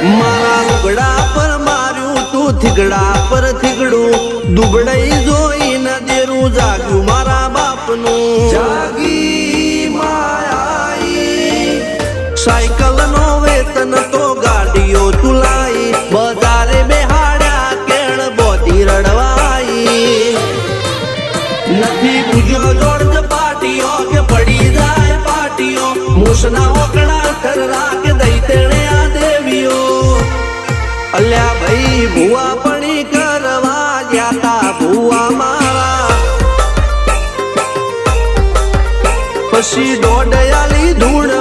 મારા લુગડા પર માર્યું તું થીગડા પર થીગડું દુબળાઈ જોઈને દેરું જાગ્યું મારા બાપનું જાગી માયાઈ સાયકલ નો વેતન તો ગાડીઓ તુલાઈ બજારે બેહાડ્યા કેળ બોધી રડવાઈ નથી પૂજ્યો જોર્જ પાટીઓ કે પડી જાય પાટીઓ મૂસના ઓકડા થરરા કે દઈ તેણે આ દેવીઓ અલ્યા ભાઈ ભુવા પણી કરવા જાતા ભુવા મારા પછી દોડયાલી ધૂળ